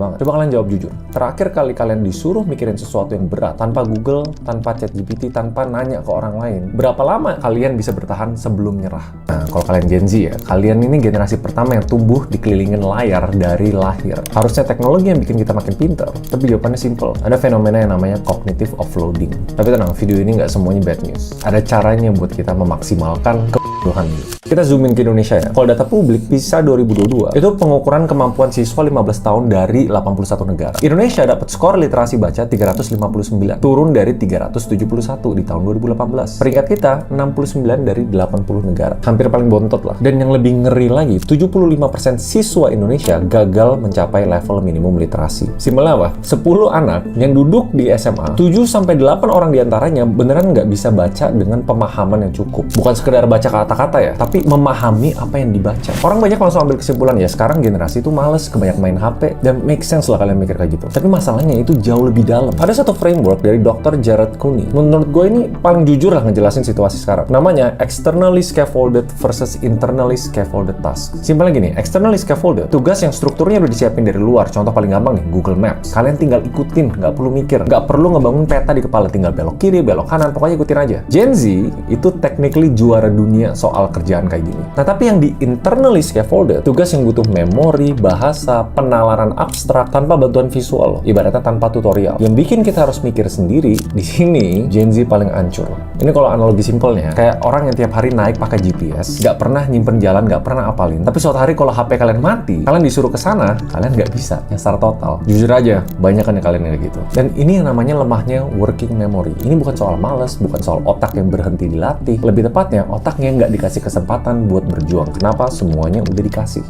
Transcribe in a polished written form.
banget. Coba kalian jawab jujur. Terakhir kali kalian disuruh mikirin sesuatu yang berat tanpa Google, tanpa ChatGPT, tanpa nanya ke orang lain, berapa lama kalian bisa bertahan sebelum nyerah? Nah, kalau kalian Gen Z ya, kalian ini generasi pertama yang tumbuh dikelilingin layar dari lahir. Harusnya teknologi yang bikin kita makin pintar, tapi jawabannya simple. Ada fenomena yang namanya cognitive offloading. Tapi tenang, video ini nggak semuanya bad news. Ada caranya buat kita memaksimalkan kebutuhan ini. Kita zoom in ke Indonesia ya. Kalau data publik PISA 2022 itu pengukuran kemampuan siswa 15 tahun dari 81 negara. Indonesia dapat skor literasi baca 359, turun dari 371 di tahun 2018. Peringkat kita 69 dari 80 negara. Hampir paling bontot lah. Dan yang lebih ngeri lagi, 75% siswa Indonesia gagal mencapai level minimum literasi. Simpelnya apa? 10 anak yang duduk di SMA, 7-8 orang diantaranya beneran nggak bisa baca dengan pemahaman yang cukup. Bukan sekedar baca kata-kata ya, tapi memahami apa yang dibaca. Orang banyak langsung ambil kesimpulan, ya sekarang generasi itu males, kebanyak main HP, dan make sense lah kalian mikir kayak gitu. Tapi masalahnya itu jauh lebih dalam. Ada satu framework dari Dr. Jared Cooney. Menurut gue ini paling jujur lah ngejelasin situasi sekarang. Namanya externally scaffolded versus internally scaffolded task. Simpelnya gini, externally scaffolded, tugas yang strukturnya udah disiapin dari luar. Contoh paling gampang nih, Google Maps. Kalian tinggal ikutin, nggak perlu mikir, nggak perlu ngebangun peta di kepala, tinggal belok kiri, belok kanan, pokoknya ikutin aja. Gen Z itu technically juara dunia soal kerjaan kayak gini. Nah, tapi yang di internally scaffolded, tugas yang butuh memori, bahasa, penalaran abstrak tanpa bantuan visual, ibaratnya tanpa tutorial. Yang bikin kita harus mikir sendiri, di sini Gen Z paling ancur. Ini kalau analogi simpelnya, kayak orang yang tiap hari naik pakai GPS, nggak pernah nyimpen jalan, nggak pernah apalin. Tapi suatu hari kalau HP kalian mati, kalian disuruh ke sana, kalian nggak bisa, nyasar total. Jujur aja, banyak kan kalian yang kayak gitu. Dan ini yang namanya lemahnya working memory. Ini bukan soal males, bukan soal otak yang berhenti dilatih. Lebih tepatnya, otaknya nggak dikasih kesempatan buat berjuang. Kenapa? Semuanya udah dikasih.